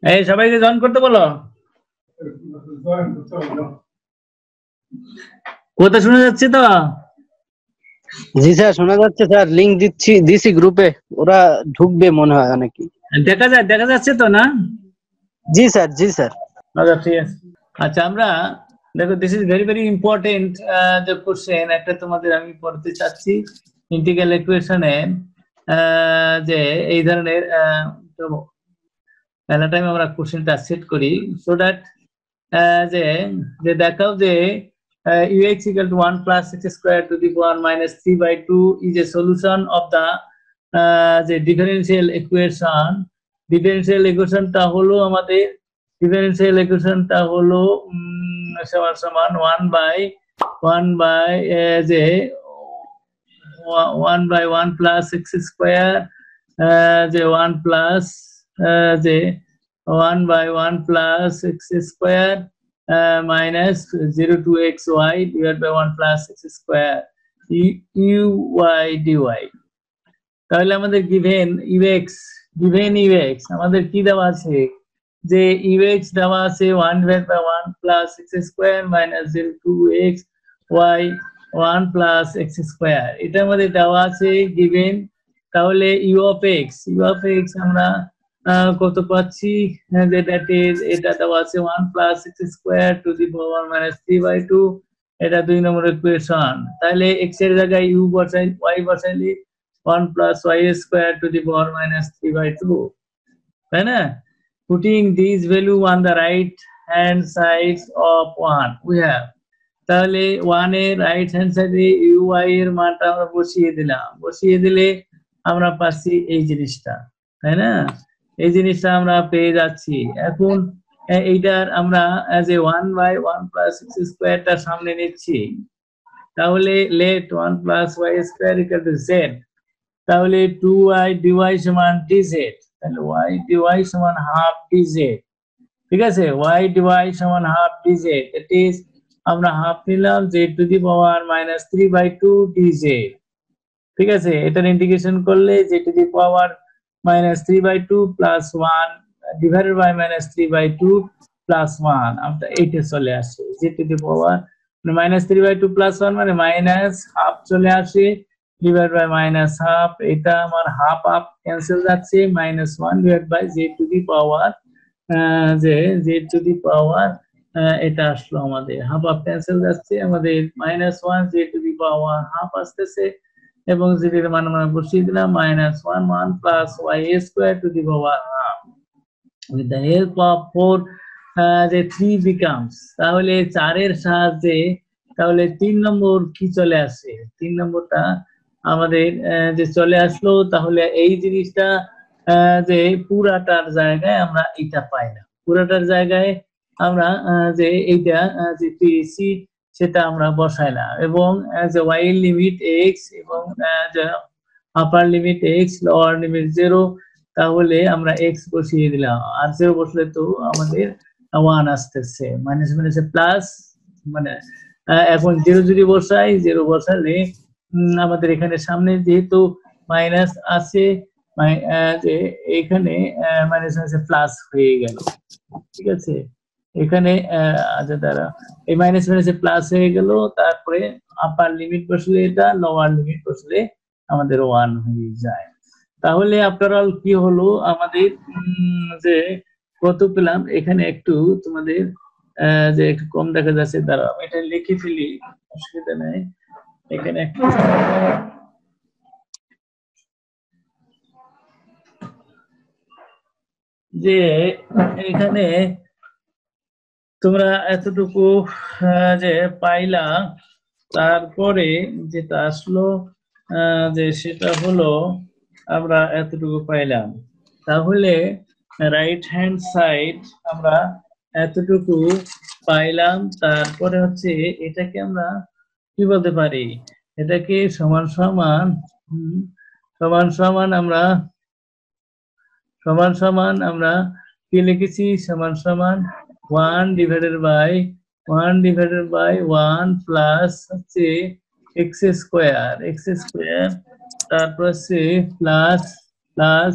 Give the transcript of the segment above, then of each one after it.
এই সবাইকে জয়েন করতে বলো। কথা শোনা যাচ্ছে তো? জি স্যার, শোনা যাচ্ছে স্যার। লিংক দিছি গ্রুপে, ওরা ঢুকবে মনে হয় অনেকে। দেখা যাচ্ছে তো না? জি স্যার, জি স্যার। আচ্ছা ঠিক আছে। আচ্ছা আমরা দেখো, this is very very important যে কোশ্চেন একটা তোমাদের আমি পড়তে চাচ্ছি ইন্টিগ্রাল ইকুয়েশনে, যে এই ধরনের মেলা টাইম আমরা কোশ্চেনটা সেট করি সো দ্যাট যে যে দেখাও যে ux equal to 1 plus x square to the power minus 3/2 is a solution of the যে ডিফারেনশিয়াল ইকুয়েশন। ডিফারেনশিয়াল ইকুয়েশনটা হলো আমাদের ডিফারেনশিয়াল ইকুয়েশনটা হলো সমান সমান 1/1 যে 1/1 plus x square যে 1 plus যে 1/1 plus x square minus 0 to xy divided by 1 plus x square uy dy। তাহলে আমাদের গিভেন ux আমাদের কি দেওয়া আছে, যে ux দেওয়া আছে 1/1 plus x square minus 0 to xy 1 plus x square, এটা আমাদের দেওয়া আছে গিভেন। তাহলে u of x আমরা কত পাচ্ছি, যেটা এটা দেওয়া আছে 1 plus x square to the power minus 3/2, এটা 2 নম্বর ইকুয়েশন। তাহলে x এর জায়গায় u বসাই, y বসাইলে 1 plus y square to the power minus 3/2, তাই না? Putting these value on the right hand side of 1 we have, তাহলে 1 এর রাইট হ্যান্ড সাইডে uy এর মানটা আমরা বসিয়ে দিলাম, বসিয়ে দিলে আমরা পাচ্ছি এই জিনিসটা, তাই না? এই জিনিসটা আমরা পেয়ে যাচ্ছি। এখন এইটার আমরা যে 1/1 plus x square টা সামনে নিচ্ছি, তাহলে let 1 plus y square equal to z, তাহলে 2y dy সমান dz, তাহলে y dy সমান হাফ dz, ঠিক আছে? y dy সমান হাফ dz, ইট ইজ আমরা হাফ নিলাম z to the power minus 3/2 dz, ঠিক আছে? এটার ইন্টিগ্রেশন করলে z to the power minus 3/2 plus 1 divided by minus 3/2 plus 1, আমরা এইটা চলে আসে z to the power minus 3/2 plus 1 মানে মাইনাস হাফ চলে আসে ডিভাইড বাই মাইনাস হাফ, এটা আমার হাফ হাফ ক্যান্সেল যাচ্ছে, minus 1 divide by z to the power যে z টু দি পাওয়ার এটা আসলো আমাদের হাফ হাফ ক্যান্সেল যাচ্ছে, আমাদের minus 1 z to the power half আসতেছে এবং z এর মান আমরা বসিয়ে দিলাম minus 1 plus y square to the power half with the help of 4 যে 3 becomes, তাহলে 4 এর সাহায্যে তাহলে 3 নম্বর কি চলে আসে, 3 নম্বরটা আমাদের যে চলে আসলো, তাহলে এই জিনিসটা যে পুরাটার জায়গায় আমরা এটা পাই না, পুরাটার জায়গায় আমরা যে এইটা যে পেয়েছি সেটা আমরা বসাইলাম এবং যে y এর লিমিট x এবং যে আপার লিমিট x লোয়ার লিমিট 0, তাহলে আমরা x বসিয়ে দিলাম, আর 0 বসলে তো আমাদের 1 আসতেছে, মাইনাস মাইনাসে প্লাস, মানে এখন 0 যদি বসাই 0 বসালে আমাদের এখানে সামনে যেহেতু মাইনাস আছে, যে এখানে মাইনাস মাইনাসে প্লাস হয়ে গেল, ঠিক আছে? এখানে আচ্ছা দ্বারা এই মাইনাস মাইনাসে প্লাস হয়ে গেল, তারপরে আপার লিমিট বসলে এটা, লোয়ার লিমিট বসলে আমাদের 1 হয়ে যায়। তাহলে আফটার অল কি হলো আমাদের, যে কত পেলাম, এখানে একটু তোমাদের যে একটু কম দেখা যাচ্ছে, দাঁড়াও আমি এটা লিখে ফেলি, অসুবিধা নেই। এখানে একটু যে এখানে তোমরা এতটুকু যে পাইলা, তারপরে যেটা আসলো যে সেটা হলো আমরা এতটুকু পাইলাম, তাহলে রাইট হ্যান্ড সাইড আমরা এতটুকু পাইলাম, তারপরে হচ্ছে এটাকে আমরা কি বলতে পারি, এটাকে সমান সমান আমরা কি লিখেছি, সমান সমান 1 ডিভাইডেড বাই 1 প্লাস হচ্ছে x স্কয়ার, তারপর হচ্ছে প্লাস প্লাস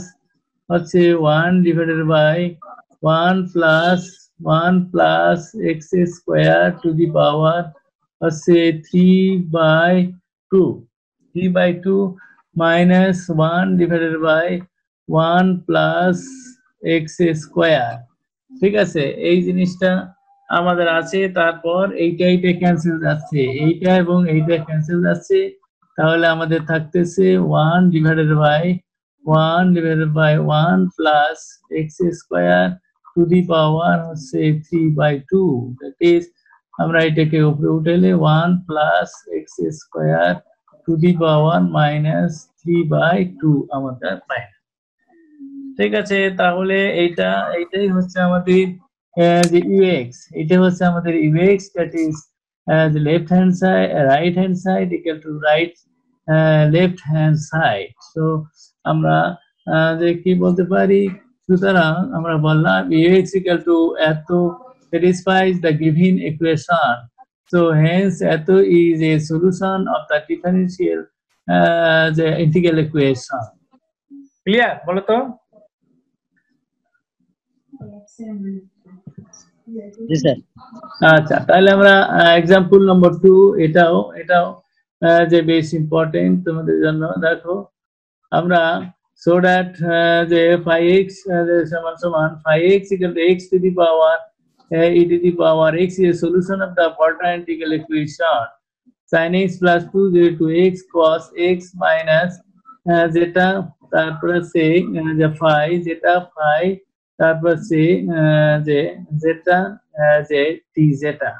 হচ্ছে 1 divided by 1 plus x square to the power say 3/2 minus 1 divided by 1 plus x square ঠিক আছে এই জিনিসটা আমাদের আছে তারপর এইটা ক্যান্সেল যাচ্ছে এইটা এবং এইটা ক্যান্সেল যাচ্ছে তাহলে আমাদের থাকতেছে 1 divided by 1 plus x square to the power হচ্ছে 3/2 that is আমরা এটাকে উপরে উঠাইলে 1 plus x square to the power minus 3/2 আমাদের পাই ঠিক আছে তাহলে এইটাই হচ্ছে আমাদের যে ux এটা হচ্ছে আমাদের ux that is the left hand side right hand side equal to right left hand side so আমরা যে কি বলতে পারি সুতরাং আমরা বললাম ux equal to এত satisfies the given equation so hence এত is a solution of the differential the integral equation clear বলো তো জি স্যার আচ্ছা তাহলে আমরা एग्जांपल নাম্বার 2 এটাও যে বেশ ইম্পর্টেন্ট তোমাদের জন্য দেখো আমরা so that যে 5x সমান সমান 5x equal to x to the power e to the power x is a solution of the quadrant integral equation sin x plus 2 to x cos x minus যেটা তারপরে সে যে phi যেটা phi তারপর সে যে যেটা যে t যেটা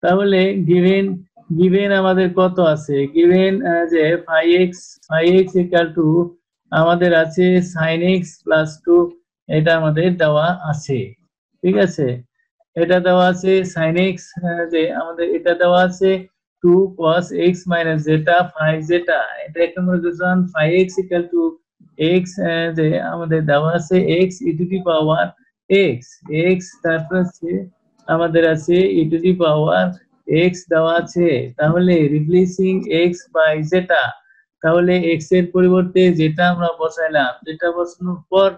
তাহলে given আমাদের কত আছে given যে phi x equal to আমাদের আছে sin x plus 2 এটা আমাদের দেওয়া আছে ঠিক আছে এটা দেওয়া আছে sin x যে আমাদের এটা দেওয়া আছে 2 cos x minus zeta phi zeta এটা একটা মূলদর্শন phi x equal to x যে আমাদের দেওয়া আছে x e to the power x তারপর আছে আমাদের আছে e to the power x দেওয়া আছে তাহলে রিপ্লেসিং x by zeta তাহলে x এর পরিবর্তে যেটা আমরা বসাইলাম যেটা বসানোর পর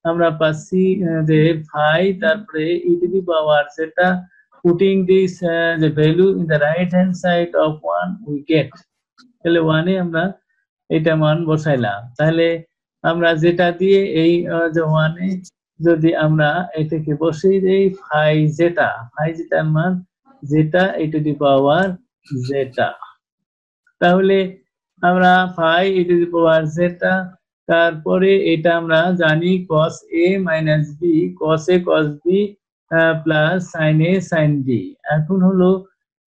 আমরা পাচ্ছি যে phi তারপরে e to the power zeta putting this the value in the right hand side of 1 we get তাহলে 1 এ আমরা এটা মান বসাইলাম তাহলে আমরা যেটা দিয়ে এই যে 1 এ যদি আমরা এটাকে বসিয়ে দেই phi zeta মান যেটা e to the power zeta তাহলে আমরা phi e to the power zeta তারপরে এটা আমরা জানি cos a minus b cos a cos b plus sin a sin b এখন হলো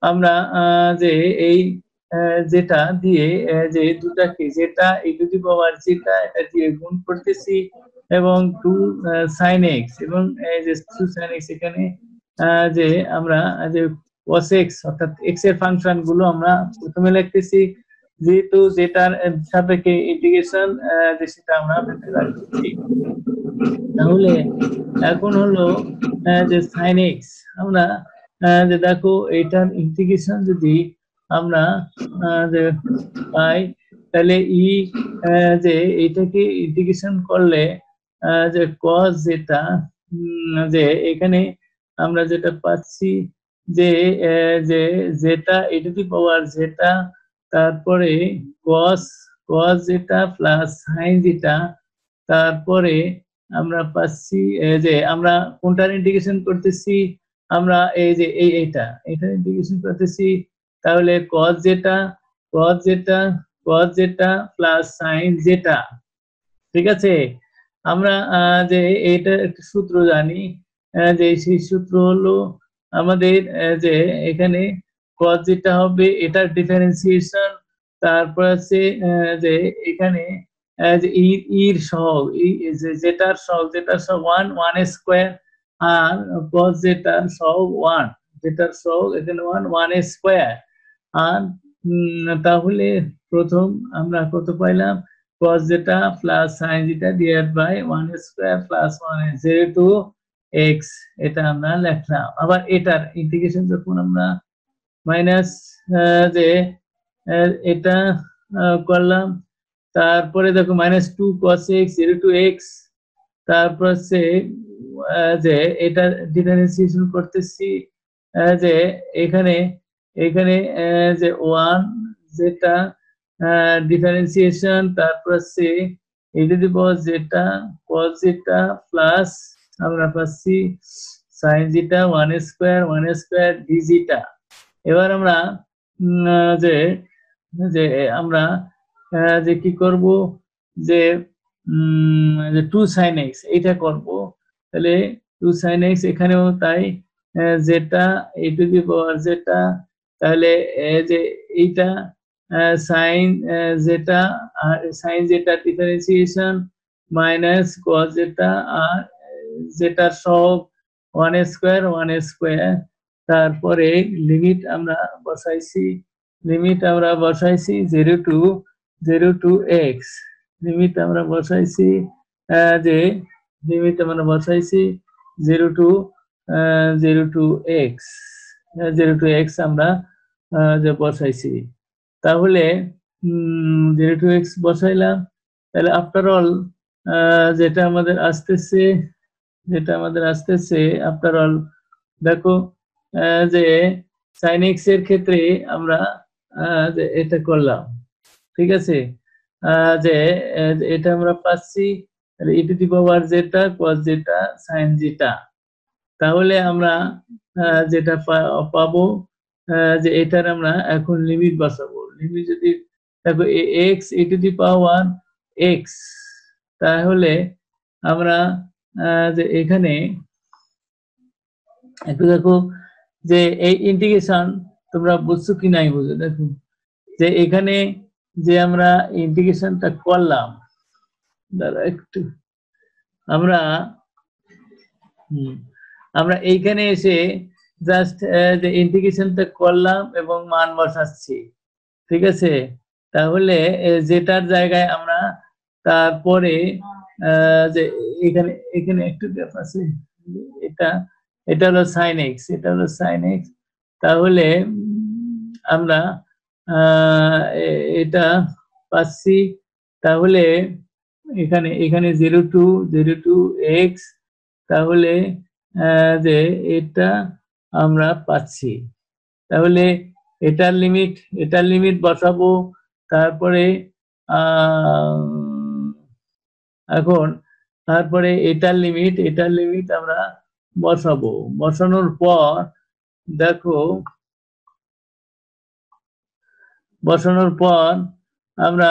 আমরা যে এই যেটা দিয়ে যে দুটাকে যেটা e to the power zeta এটা দিয়ে গুণ করতেছি এবং 2 sin x এবং এই যে 2 sin x এখানে যে আমরা যে cos x অর্থাৎ x এর ফাংশন গুলো আমরা প্রথমে লিখতেছি যেহেতু যেটার সাপেক্ষে ইন্টিগ্রেশন যে সেটা আমরা বের করছি তাহলে এখন হলো যে sin x আমরা যে দেখো এটার ইন্টিগ্রেশন যদি আমরা যে পাই তাহলে ই যে এটাকে ইন্টিগ্রেশন করলে যে cos যেটা যে এখানে আমরা যেটা পাচ্ছি যে যেটা e to the power যেটা তারপরে cos যেটা প্লাস sin যেটা তারপরে আমরা পাচ্ছি যে আমরা কোনটার ইন্টিগ্রেশন করতেছি আমরা এই যে এইটা ইন্টিগ্রেশন করতেছি তাহলে cos যেটা প্লাস sin যেটা ঠিক আছে আমরা যে এটা একটা সূত্র জানি যে সেই সূত্র হলো আমাদের যে এখানে cos যেটা হবে এটার ডিফারেন্সিয়েশন তারপর আছে যে এখানে যে এর সহগ যেটার সহগ 1 স্কয়ার আর cos যেটার সহগ 1 যেটার সহগ এখানে 1 স্কয়ার আর তাহলে প্রথম আমরা কত পাইলাম cos যেটা প্লাস sin যেটা ডিভাইড বাই 1 স্কয়ার প্লাস 1 যেহেতু x এটা আমরা লিখলাম আবার এটার ইন্টিগ্রেশন যখন আমরা মাইনাস যে এটা করলাম তারপরে দেখো -2 cos x 0 to x তারপর হচ্ছে যে এটা ডিফারেন্সিয়েশন করতেছি যে এখানে এখানে যে 1 যেটা ডিফারেন্সিয়েশন, তারপর হচ্ছে e টু দি পাওয়ার যেটা cos যেটা প্লাস আমরা পাচ্ছি sin যেটা 1 স্কয়ার d যেটা। এবার আমরা যে যে আমরা যে কি করব যে 2 sin x এটা করব, তাহলে 2 sin x এখানেও তাই যেটা e টু দি পাওয়ার যেটা, তাহলে যে এইটা sin যেটা আর sin যেটা ডিফারেন্সিয়েশন মাইনাস cos যেটা আর যেটা সহগ 1 স্কয়ার, তারপরে লিমিট আমরা বসাইছি 0 টু x, লিমিট আমরা বসাইছি যে লিমিট আমরা বসাইছি 0 টু x, 0 টু x আমরা যে বসাইছি। তাহলে 0 টু x বসাইলাম, তাহলে আফটার অল যেটা আমাদের আসতেছে আফটার অল দেখো যে sin x এর ক্ষেত্রে আমরা যে এটা করলাম, ঠিক আছে, যে এটা আমরা পাচ্ছি e টু দি পাওয়ার যেটা cos যেটা sin যেটা। তাহলে আমরা যেটা পাবো যে এটার আমরা এখন লিমিট বসাবো। লিমিট যদি দেখো x e to the power x, তাহলে আমরা যে এখানে একটু দেখো যে এই ইন্টিগ্রেশন তোমরা বুঝছো কি নাই বুঝো, দেখো যে এখানে যে আমরা ইন্টিগ্রেশনটা করলাম, দাঁড়া একটু আমরা আমরা এইখানে এসে জাস্ট যে ইন্টিগ্রেশনটা করলাম এবং মান বসাচ্ছি, ঠিক আছে। তাহলে যেটার জায়গায় আমরা তারপরে যে এখানে এখানে একটু গ্যাপ আছে, এটা হলো sin x, এটা হলো sin x, তাহলে আমরা এটা পাচ্ছি। তাহলে এখানে 0 টু x, তাহলে যে এটা আমরা পাচ্ছি। তাহলে এটার লিমিট বসাবো, তারপরে এখন তারপরে এটার লিমিট আমরা বসাবো। বসানোর পর দেখো আমরা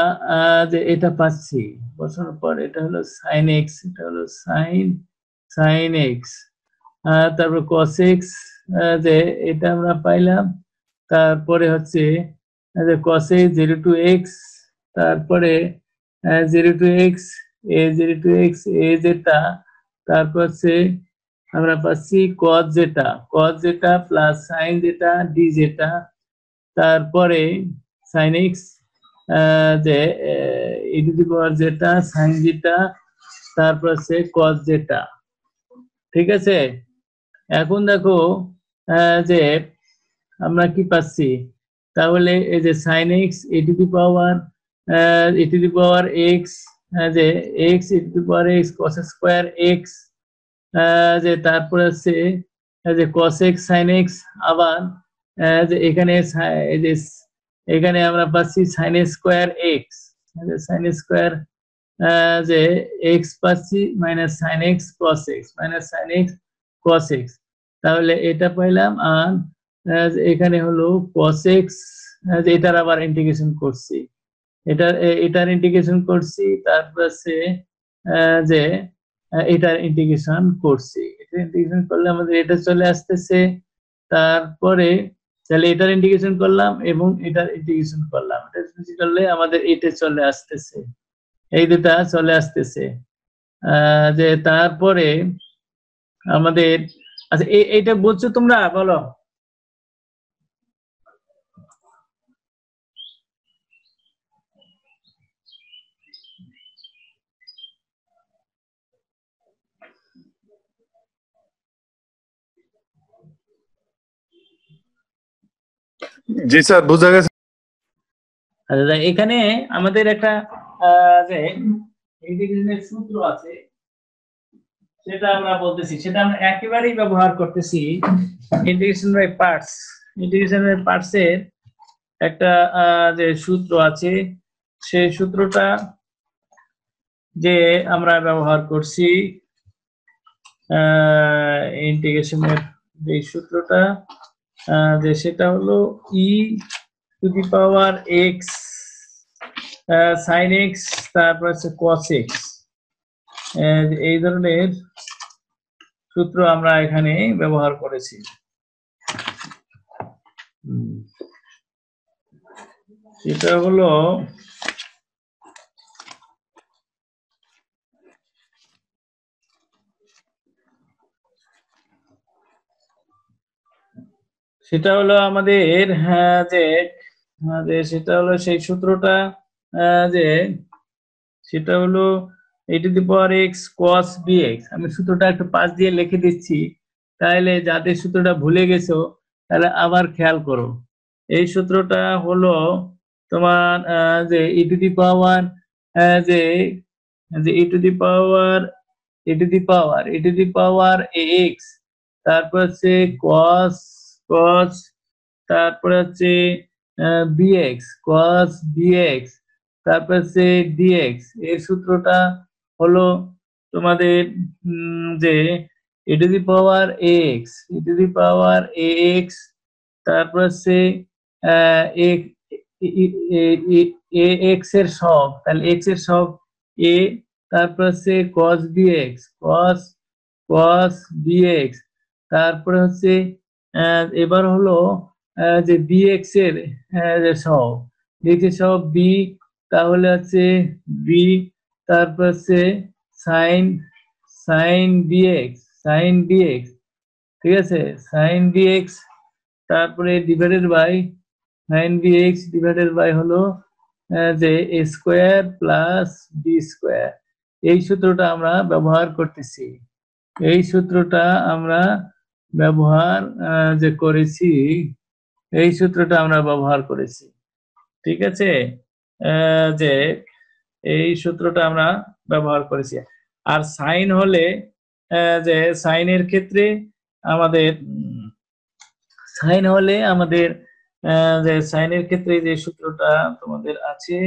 যে এটা পাচ্ছি, বসানোর পর এটা হলো sin x, এটা হলো sin x, তারপর cos x যে এটা আমরা পাইলাম, তারপরে হচ্ছে যে cos x 0 টু x, তারপরে 0 to x a 0 to x a যেটা, তারপর হচ্ছে আমরা পাচ্ছি cos যেটা প্লাস sin যেটা d যেটা, তারপরে sin x যে e টু দি পাওয়ার যেটা sin যেটা, তারপর হচ্ছে cos যেটা, ঠিক আছে। এখন দেখো যে আমরা কি পাচ্ছি, তাহলে এই যে sin x e to the power x, যে x e to the power x cos square x, যে তারপরে আছে যে cos x sin x, আবার যে এখানে এই যে এখানে আমরা পাচ্ছি sin square x, sin square যে x পাচ্ছি minus sin x cos x, তাহলে এটা পাইলাম। আর এখানে হলো cos x, এটার আবার ইন্টিগ্রেশন করছি, এটার ইন্টিগ্রেশন করছি, তারপর আছে যে এটার ইন্টিগ্রেশন করছি। এটা ইন্টিগ্রেশন করলে আমাদের এটা চলে আসতেছে, তারপরে তাহলে এটার ইন্টিগ্রেশন করলাম এবং এটার ইন্টিগ্রেশন করলাম, এটা করলে আমাদের এটা চলে আসতেছে, এই দুটা চলে আসতেছে। যে তারপরে আমাদের আচ্ছা এইটা বুঝছো তোমরা বলো? জি স্যার, বোঝা গেছে। আচ্ছা, এখানে আমাদের একটা যে ইন্টিগ্রেশনের সূত্র আছে, সেটা আমরা বলতেছি, সেটা আমরা একেবারেই ব্যবহার করতেছি integration by parts. Integration by parts এর একটা যে সূত্র আছে, সেই সূত্রটা যে আমরা ব্যবহার করছি, ইন্টিগ্রেশনের যে সূত্রটা যে সেটা হলো E to the power X sine X তারপর হচ্ছে কস এক্স। এই ধরনের সূত্র আমরা এখানে ব্যবহার করেছি। সেটা হলো আমাদের যে সেটা হলো সেই সূত্রটা যে সেটা হলো e to the power x cos bx। আমি সূত্রটা একটু পাশ দিয়ে লিখে দিচ্ছি, তাহলে যাদের সূত্রটা ভুলে গেছো তাহলে আবার খেয়াল করো। এই সূত্রটা হলো তোমার যে e টু দি পাওয়ার যে e to the power ax, তারপর হচ্ছে cos তারপরে হচ্ছে bx cos bx, তারপর হচ্ছে dx। এর সূত্রটা হলো তোমাদের যে e to the power ax, তারপর হচ্ছে ax এর সহগ, তাহলে x এর সহগ a, তারপর হচ্ছে cos bx, তারপরে হচ্ছে এবার হলো যে bx এর যে সহগ, bx এর সহগ b, তাহলে হচ্ছে b, তারপর হচ্ছে sin bx, ঠিক আছে, sin bx, তারপরে divided by sin bx divided by হলো যে a square plus b square. এই সূত্রটা আমরা ব্যবহার করতেছি, এই সূত্রটা আমরা ব্যবহার যে করেছি, এই সূত্রটা আমরা ব্যবহার করেছি, ঠিক আছে। যে এই সূত্রটা আমরা ব্যবহার করেছি। আর সাইন হলে যে সাইনের ক্ষেত্রে আমাদের যে সাইনের ক্ষেত্রে যে সূত্রটা তোমাদের আছে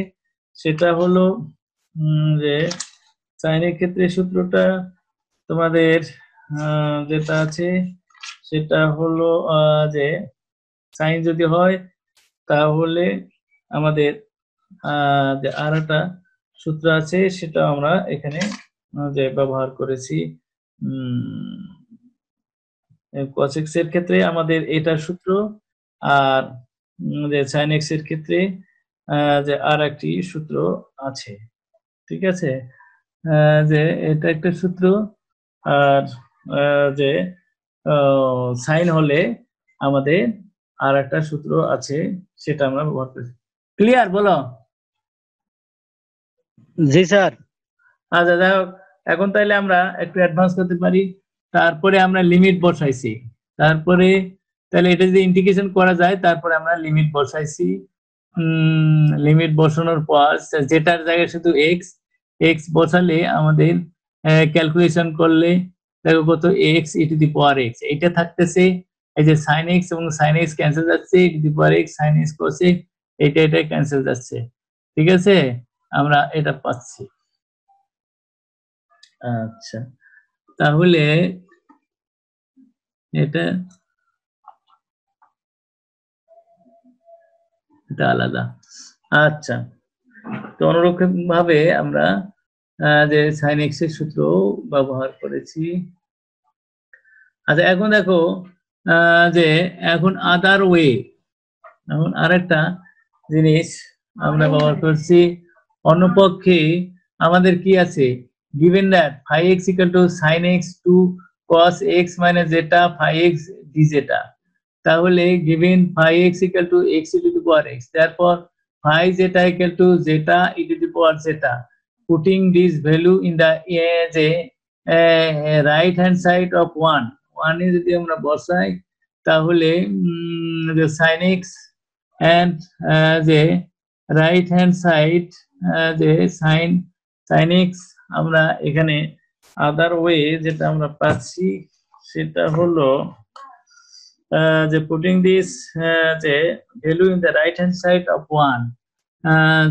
সেটা হলো যে সাইনের ক্ষেত্রে সূত্রটা তোমাদের যেটা আছে সেটা হলো যে সাইন যদি হয় তাহলে আমাদের যে আর একটা সূত্র আছে সেটা আমরা এখানে যে ব্যবহার করেছি। cos x এর ক্ষেত্রে আমাদের এটা সূত্র, আর যে sin x এর ক্ষেত্রে যে আর একটি সূত্র আছে, ঠিক আছে। যে এটা একটা সূত্র, আর যে সাইন হলে আমাদের আর একটা সূত্র আছে, সেটা আমরা ব্যবহার করি। ক্লিয়ার? বলো। জি স্যার। আচ্ছা যাই হোক, এখন তাইলে আমরা একটু অ্যাডভান্স করতে পারি। তারপরে আমরা লিমিট বসাইছি, তারপরে তাহলে এটা যদি ইন্টিগ্রেশন করা যায়, তারপরে আমরা লিমিট বসাইছি। লিমিট বসানোর পর যেটার জায়গায় শুধু এক্স বসালে আমাদের ক্যালকুলেশন করলে দেখো কত x e to the power x, এটা থাকতেছে। এই যে sin x এবং sin x ক্যান্সেল যাচ্ছে, e to the power x sin x cos x, এটা ক্যান্সেল যাচ্ছে, ঠিক আছে, আমরা এটা পাচ্ছি। আচ্ছা, তাহলে এটা আলাদা। আচ্ছা, তো অনুরূপ ভাবে আমরা যে sin x এর সূত্র ব্যবহার করেছি। আচ্ছা, এখন দেখো যে এখন আদার ওয়ে, এখন আরেকটা জিনিস আমরা ব্যবহার করছি। অন্যপক্ষে আমাদের কি আছে, given that phi x equal to sin x to cos x minus zeta phi x d zeta, তাহলে given phi x equal to x e to the power x, therefore phi zeta equal to zeta e to the power zeta, putting this value in the right hand side of 1 এ যদি আমরা বসাই, তাহলে যে sin x and যে right hand side যে sin x আমরা এখানে other way যেটা আমরা পাচ্ছি সেটা হলো যে পুটিং দিস যে value in the right hand side of 1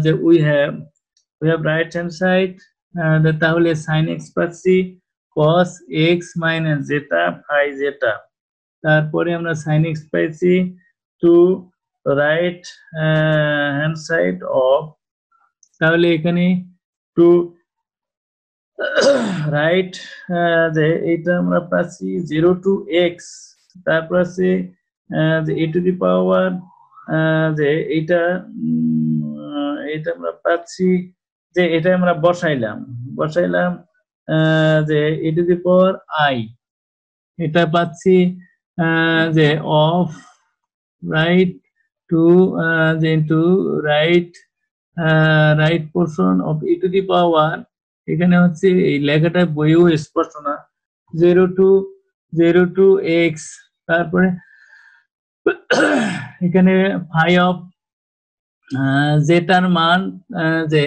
যে we have right hand side তাহলে sin x পাচ্ছি cos x minus zeta phi zeta, তারপরে আমরা sin x পাইছি to right hand side of, তাহলে এখানে টু রাইট যে এটা আমরা পাচ্ছি 0 to x, তারপর আছে যে a টু দি পাওয়ার যে এটা এটা আমরা পাচ্ছি যে এটা আমরা বসাইলাম যে a to the power i, এটা পাচ্ছি যে অফ রাইট টু যে into right right portion of e to the power, এখানে হচ্ছে এই লেখাটা বইও স্পষ্ট না, 0 to x, তারপরে এখানে ফাই অফ জেটার মান যে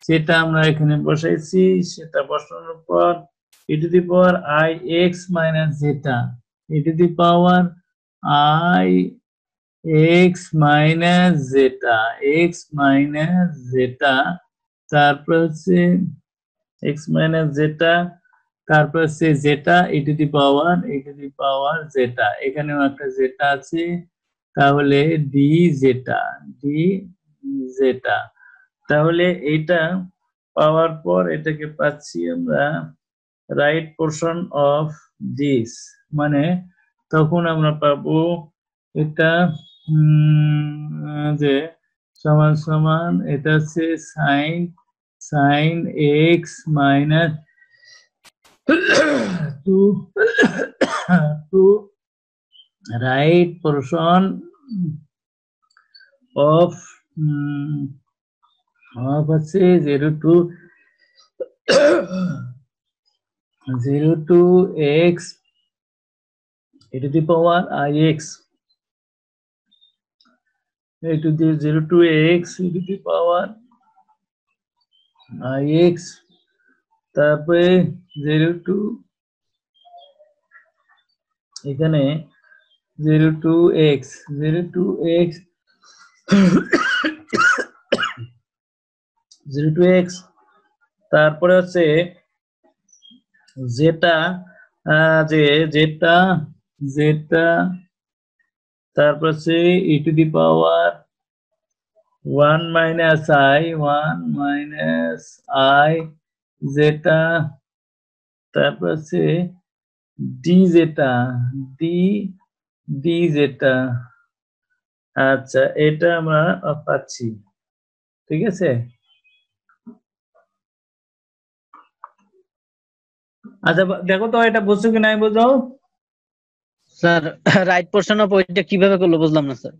সেটা আমরা এখানে বসাইছি, সেটা বসানোর পর e to the power i x minus zeta, e to the power i x minus zeta, তারপর হচ্ছে x মাইনাস জেটা, তারপর হচ্ছে জেটা e টু দি পাওয়ার জেটা, এখানেও একটা জেটা আছে, তাহলে ডি জেটা, তাহলে এইটা পাওয়ার পর এটাকে পাচ্ছি আমরা রাইট পোর্শন অফ দিস, মানে তখন আমরা পাবো এটা যে সমান সমান এটা হচ্ছে sine x minus to right portion of হচ্ছে 0 to x e to the power ix, e to the 0 to x e to the power ix, তারপরে 0 to এখানে 0 to x তারপরে হচ্ছে জেটা জেটা তারপর হচ্ছে e to the power 1 minus i জেটা, তারপর হচ্ছে D জেটা, আচ্ছা এটা আমরা পাচ্ছি, ঠিক আছে। আচ্ছা দেখো তো এটা বুঝছো কি নাই বুঝো স্যার, রাইট পোর্শন অফ ওইটা কিভাবে করলো বুঝলাম না স্যার।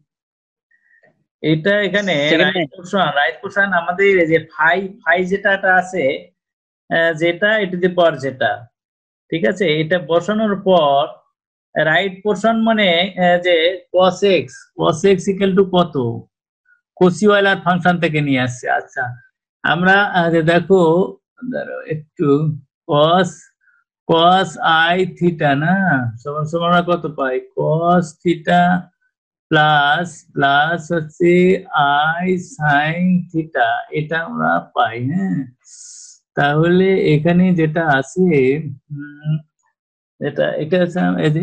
এটা এখানে রাইট পোর্শন আমাদের যে ফাই যেটা আছে যেটা e টু দি পাওয়ার যেটা, ঠিক আছে, এটা বসানোর পর রাইট পোর্শন মানে যে cos x ইকুয়াল টু কত, কোসিওয়ালার ফাংশন থেকে নিয়ে আসছে। আচ্ছা আমরা দেখো একটু cos i থিটা না সমান সমান আমরা কত পাই, cos থিটা প্লাস হচ্ছে i sin থিটা, এটা আমরা পাই। হ্যাঁ, তাহলে এখানে যেটা আছে এটা আছে,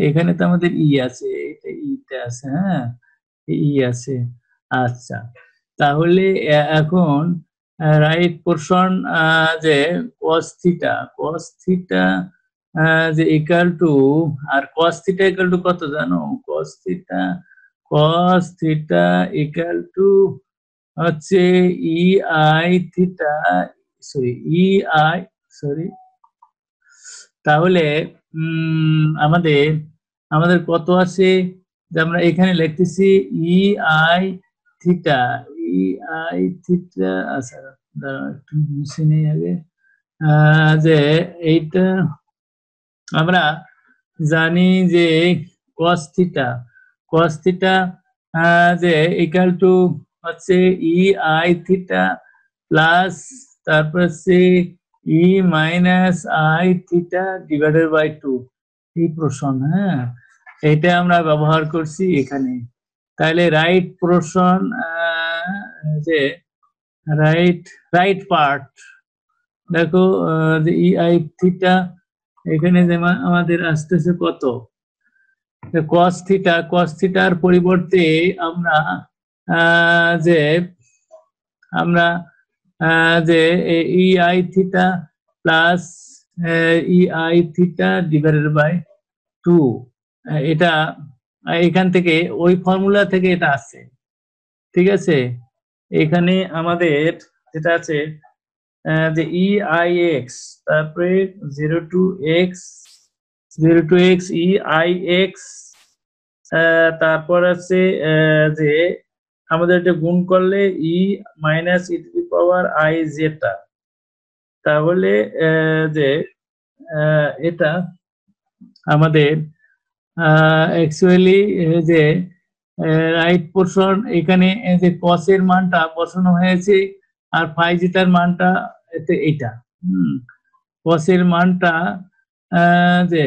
এখানে তো আমাদের ই আছে, এটা ইতে আছে, হ্যাঁ ই আছে। আচ্ছা তাহলে এখন রাইট পোর্শন যে cos থিটা যে ইকুয়াল টু, আর cos থিটা ইকুয়াল টু কত জানো, cos থিটা ইকুয়াল টু হচ্ছে সরি তাহলে আমাদের কত আছে, যে আমরা এখানে লিখতেছি আই থিটা, আচ্ছা একটু মুছে নেই আগে, যে এইটা আমরা জানি যে cos থিটা যে ইকুয়াল টু হচ্ছে আই থিটা প্লাস তারপর হচ্ছে E minus I theta divided by 2 এই পোরশন। হ্যাঁ, এটা আমরা ব্যবহার করছি এখানে। তাহলে রাইট পোরশন, যে রাইট পার্ট দেখো, যে ই আই থিটা এখানে যেমন আমাদের আসতেছে কত, কস থিটার পরিবর্তে আমরা যে e i theta plus e i theta divided by 2, এটা এখান থেকে ওই ফর্মুলা থেকে এটা আছে। ঠিক আছে, এখানে আমাদের যেটা আছে যে ই আই এক্স, তারপরে 0 to x E I X, তারপর আছে যে আমাদের এটা গুণ করলে E minus E to the power I zeta, তাহলে যে এটা আমাদের অ্যাকচুয়ালি যে রাইট পোরশন এখানে যে কসের মানটা বসানো হয়েছে আর ফাই জিটার মানটা এইটা কসের মানটা যে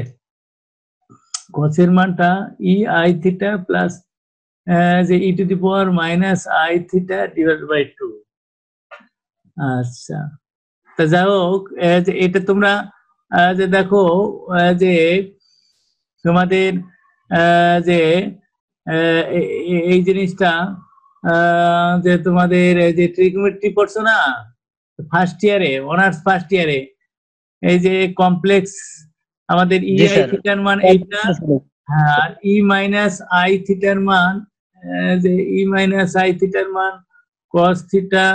কসের মানটা ই আই থিটা প্লাস যে E to the power minus I theta divide by 2। আচ্ছা, তা যাই হোক, যে এটা তোমরা যে দেখো যে তোমাদের যে এই জিনিসটা যে তোমাদের যে ট্রিগোনোমেট্রি পড়ছো না ফার্স্ট ইয়ারে, অনার্স ফার্স্ট ইয়ারে, এই যে কমপ্লেক্স আমাদের ই আই থিটার মান এইটা, আর ই মাইনাস আই থিটার মান, যে ই মাইনাস আই থিটার মান cos theta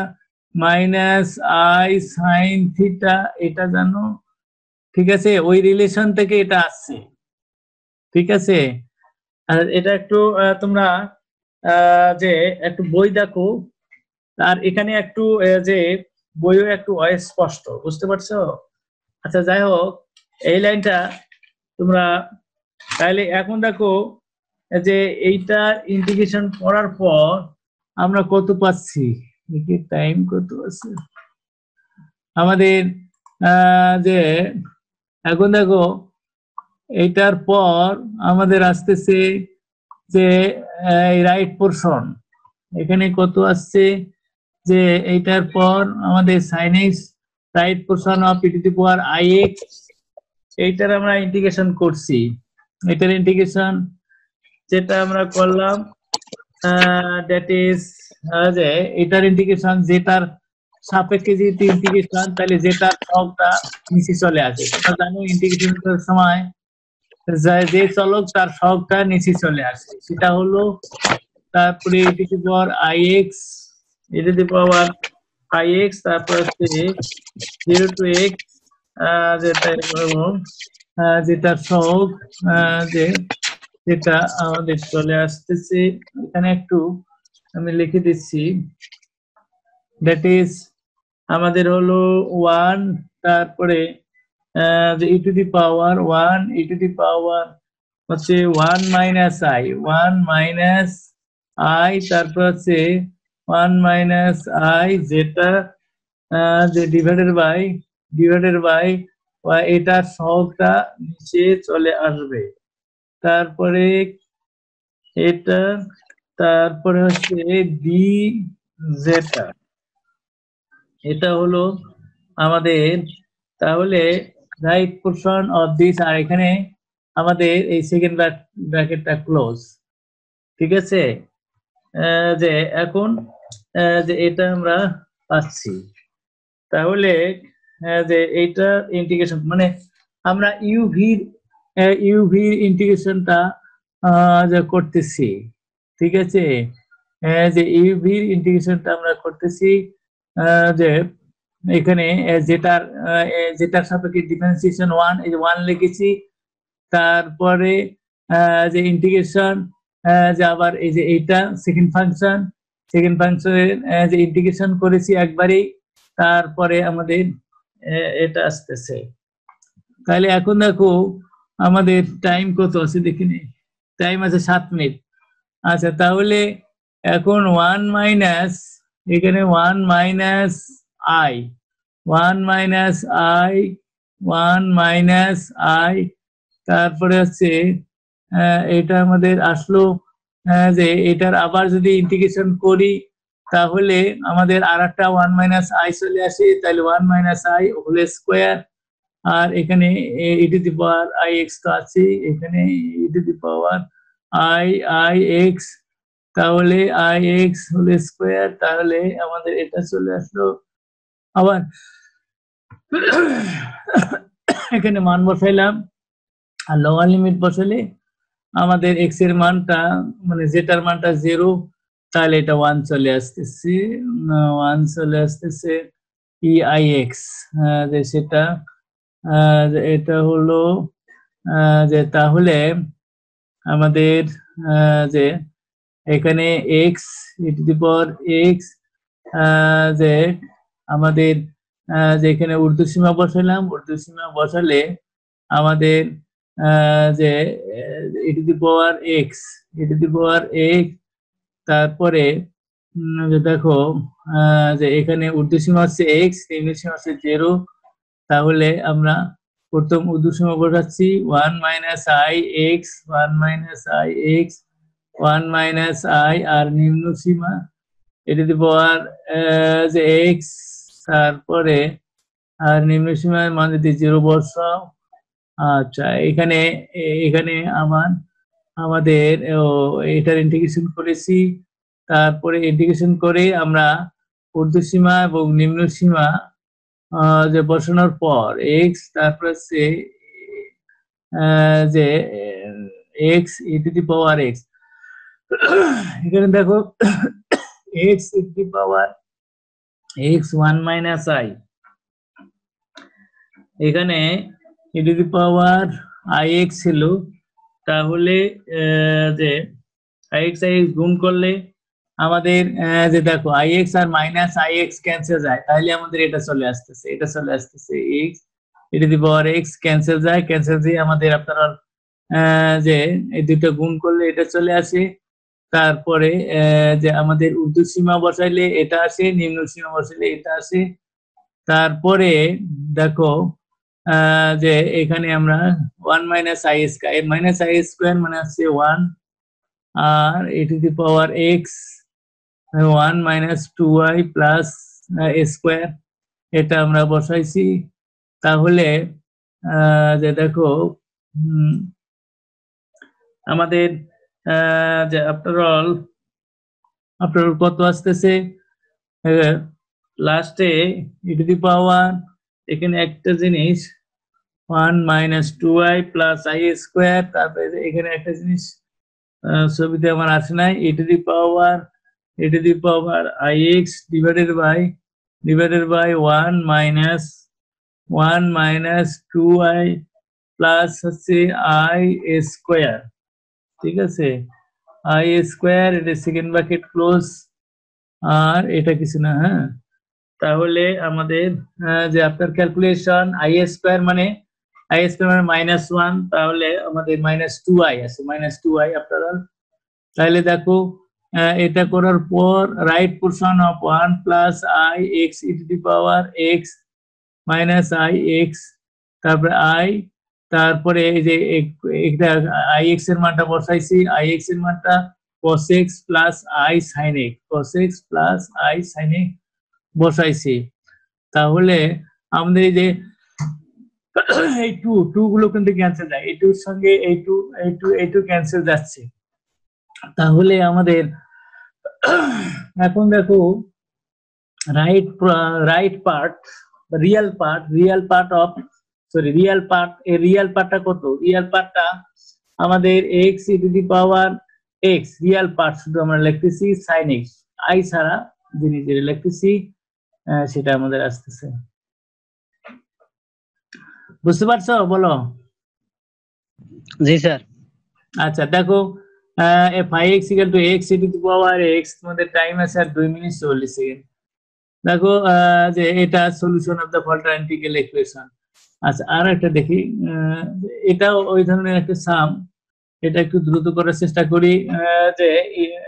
minus i sine theta, এটা জানো। ঠিক আছে, ওই রিলেশন থেকে এটা আসছে। ঠিক আছে, আর এটা একটু তোমরা যে একটু বই দেখো, আর এখানে একটু যে বইও একটু অস্পষ্ট, বুঝতে পারছো? আচ্ছা, যাই হোক, এই লাইনটা তোমরা তাহলে এখন দেখো যে এইটা ইন্টিগ্রেশন করার পর আমরা কত পাচ্ছি, দেখি টাইম কত আছে আমাদের, যে এখন দেখো এইটার পর আমাদের আসতেছে যে রাইট পোরশন, এখানে কত আসছে, যে এইটার পর আমাদের sine x right portion of e to the power I x, এইটার আমরা ইন্টিগ্রেশন করছি। এটার ইন্টিগ্রেশন যেটা আমরা করলাম দ্যাট ইজ যে এটার ইন্টিগ্রেশন যেটার সাপেক্ষে যেহেতু ইন্টিগ্রেশন, তাহলে যেটার সবটা নিচে চলে আসে। তোমরা জানো ইন্টিগ্রেশন করার সময় যে চলক তার সবটা নিচে চলে আসে, সেটা হলো তারপরে E to the power I X, E to the power I X, তারপর হচ্ছে 0 to x, যেটা এবং যেটার সহগ যে যেটা আমাদের চলে আসতেছে, এখানে একটু আমি লিখে দিচ্ছি, দ্যাট ইজ আমাদের হলো 1, তারপরে যে E to the power 1 E to the পাওয়ার হচ্ছে 1 মাইনাস আই, তারপর হচ্ছে 1 মাইনাস আই যেটা যে ডিভাইডেড বাই এটার সহগটা নিচে চলে আসবে, তারপরে এটা, তারপরে হচ্ছে ডি জেটা, এটা হলো আমাদের তাহলে রাইট পোরশন অফ দিস, আর এখানে আমাদের এই সেকেন্ড ব্র্যাকেটটা ক্লোজ। ঠিক আছে, যে এখন যে এটা আমরা পাচ্ছি, তাহলে যে এইটা ইন্টিগ্রেশন মানে আমরা ইউভির ইন্টিগ্রেশনটা যে করতেছি। ঠিক আছে, যে ইউভির ইন্টিগ্রেশনটা আমরা করতেছি, যে এখানে যেটার সাপেক্ষে ডিফারেন্সিয়েশন 1, এই যে 1 লিখেছি, তারপরে যে ইন্টিগ্রেশন, যে আবার এই যে এইটা সেকেন্ড ফাংশনের যে ইন্টিগ্রেশন করেছি একবারেই, তারপরে আমাদের এটা আসতেছে। তাহলে এখন দেখো আমাদের টাইম কত আছে দেখিনি, টাইম আছে 7 মিনিট। আচ্ছা, তাহলে এখন 1 মাইনাস এখানে 1 minus I 1 minus I 1 minus I, তারপরে হচ্ছে এটা আমাদের আসলো যে এটার আবার যদি ইন্টিগ্রেশন করি তাহলে আমাদের আর একটা 1 মাইনাস আই চলে আসে, তাহলে 1 মাইনাস আই হোল স্কোয়ার, আর এখানে E to the power I X তো আছে, এখানে E to the power I I X, তাহলে আই এক্স হোল স্কোয়ার, তাহলে আমাদের এটা চলে আসলো। আবার এখানে মান বসাইলাম, আর লোয়ার লিমিট বসালে আমাদের এক্স এর মানটা মানে যেটার মানটা 0, তাহলে এটা 1 চলে আসতেছে, 1 চলে আসতেছে ই আই এক্স, যে সেটা এটা হলো যে তাহলে আমাদের যে এখানে x E to the power x, যে আমাদের যে এখানে ঊর্ধ্বসীমা বসালাম, ঊর্ধ্বসীমা বসালে আমাদের যে E to the power X, E to the power X, তারপরে যে দেখো যে এখানে ঊর্ধ্বসীমা হচ্ছে এক্স, নিম্নসীমা হচ্ছে 0, তাহলে আমরা প্রথম ঊর্ধ্বসীমা বসাচ্ছি 1 minus I X, 1 minus I X, 1 minus I, আর নিম্ন সীমা ই টু দি পাওয়ার যে এক্স, তারপরে আর নিম্ন সীমার মান যদি 0 বসাও। আচ্ছা, এখানে এখানে আমাদের এটার ইন্টিগ্রেশন করেছি, তারপরে ইন্টিগ্রেশন করে আমরা ঊর্ধ্বসীমা এবং নিম্ন সীমা যে বসানোর পর এক্স, তারপর হচ্ছে যে X E to the power X, এখানে দেখো X E to the power X 1 minus I, এখানে E to the power I X ছিল, তাহলে যে আই এক্স গুণ করলে আমাদের যে দেখো আই এক্স আর মাইনাস আই এক্স ক্যান্সেল যায়, তাহলে আমাদের এটা চলে আসতেছে, এটা চলে আসতেছে x E to the power x, cancel যায়, ক্যান্সেল দিয়ে আমাদের আপনারা যে এই দুটো গুণ করলে এটা চলে আসে, তারপরে যে আমাদের ঊর্ধ্বসীমা বসাইলে এটা আসে, নিম্ন সীমা বসাইলে এটা আসে, তারপরে দেখো যে এখানে আমরা 1 minus I square, minus I square মানে হচ্ছে 1, আর E to the power X 1 minus 2i plus square, এটা আমরা বসাইছি, তাহলে যে দেখো আমাদের যে আফটার অল কত আসতেছে লাস্টে ই টু দি পাওয়ার, এখানে একটা জিনিস 1 minus 2i plus I square, তারপরে এখানে একটা জিনিস ছবিতে আমার আসে নাই, E to the power I X divided by 1 minus 2i plus হচ্ছে আই স্কয়ার, ঠিক আছে, আই স্কয়ার, এটা সেকেন্ড ব্র্যাকেট ক্লোজ, আর এটা কিছু না। হ্যাঁ, তাহলে আমাদের যে আফটার ক্যালকুলেশন আই স্কয়ার মানে -1, তাহলে আমাদের -2i আছে, -2i আফটার অল। তাহলে দেখো এটা করার পর right portion of 1 plus I X E to the power x minus I x, তারপরে আই, তারপরে এই যে এটা আই এক্স এর মানটা বসাইছি, আই এক্স এর মানটা cos x plus I sin x, cos x plus I sin x বসাইছি, তাহলে আমাদের এই যে এই টু গুলো কিন্তু ক্যান্সেল যায়, এই টুর সঙ্গে এই টু ক্যান্সেল যাচ্ছে, তাহলে আমাদের এখন দেখো রিয়েল পার্টটা কত, রিয়েল পার্টটা আমাদের x E to the power x, real part শুধু আমরা লিখতেছি sin x, আই ছাড়া জিনিস যেটা লিখতেছি সেটা আমাদের আসতেছে, বুঝতে পারছো? বলো। জি স্যার। আচ্ছা দেখো f(x) = x E to the power x, তোমাদের টাইম আছে আর 2 মিনিট 40 সেকেন্ড। দেখো যে এটা solution of the ভোল্টা integral equation. আচ্ছা, আর একটা দেখি, এটাও ওই ধরনের একটা সাম, এটা একটু দ্রুত করার চেষ্টা করি, যে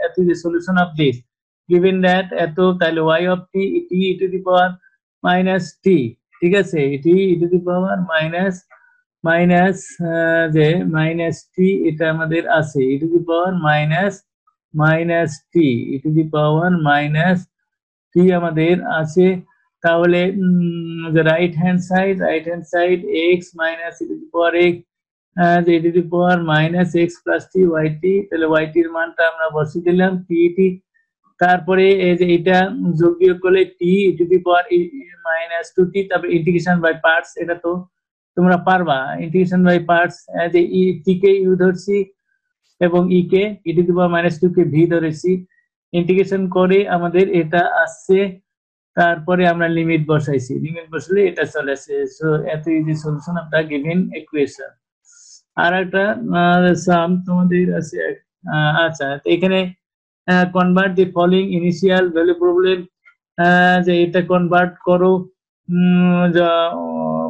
এত যে solution of this given that এত, তাহলে y অফ t E to the power minus T, ঠিক আছে, এটি E to the power minus minus যে মাইনাস টি, এটা আমাদের আছে E to the power minus minus T, E to the power minus T আমাদের আছে। তাহলে যে right hand side X minus E to the power X, E to the power minus X plus T Y T, তাহলে Y টির মানটা আমরা বসিয়ে দিলাম টি টি। তারপরে এই যে এটা যোগ বিয়োগ করলে T E to the power minus two T, তারপরে ইন্টিগ্রেশন বাই পার্টস, এটা তো তোমরা পারবা, ইন্টিগ্রেশন বাই পার্টস, যে ই টি কে ইউ ধরছি এবং ই কে e to the power minus two K v ধরেছি, ইন্টিগ্রেশন করে আমাদের এটা আসছে। তারপরে আমরা লিমিট বসাইছি, লিমিট বসালে এটা চলে আসে। সো এত easy solution of the given equation. আর একটা সাম তোমাদের আছে, আচ্ছা এখানে convert the following initial value problem, যে এটা কনভার্ট করো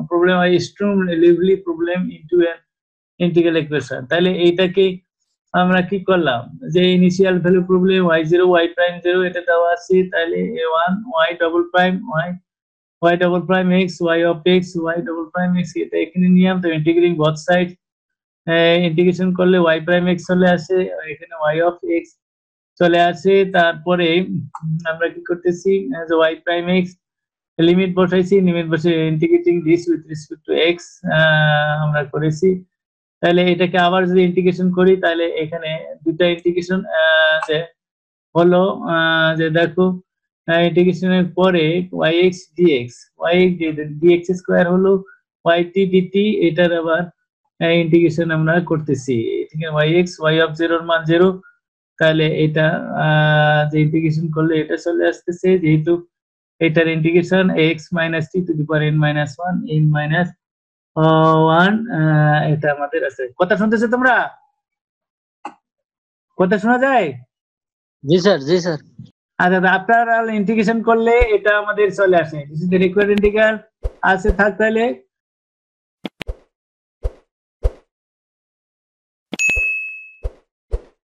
problem extremely lively problem into an integral equation. তাহলে এইটাকে আমরা কি করলাম, যে initial value problem y0 y prime 0 এটা দেওয়া আছে, তাহলে a1 y double prime y double prime x y of x y double prime x, এটা এখানে নিয়ম। তো ইন্টিগ্রেটিং বোথ সাইড, ইন্টিগ্রেশন করলে y প্রাইম x চলে আসে, এখানে y অফ x চলে আসে। তারপরে আমরা কি করতেছি, যে y প্রাইম x লিমিট বসাইছি, লিমিট বসে integrating this with respect to x আমরা করেছি। তাহলে এটাকে আবার যদি ইন্টিগ্রেশন করি, তাহলে এখানে দুটা ইন্টিগ্রেশন যে হলো, যে দেখো ইন্টিগ্রেশনের পরে yx dx dx স্কয়ার হলো yt dt, এটার আবার ইন্টিগ্রেশন আমরা করতেছি, ঠিক আছে, yx y অফ 0 এর মান 0, তাহলে এটা যে ইন্টিগ্রেশন করলে এটা চলে আসতেছে, যেহেতু এটার integration x minus T two the power n minus 1 n minus 1, এটা আমাদের আছে। কথা শুনতেছো তোমরা? কথা শোনা যায়? জি স্যার, জি স্যার। আচ্ছা, আফটার অল ইন্টিগ্রেশন করলে এটা আমাদের চলে আসে, this is the required integral আছে থাক। তাহলে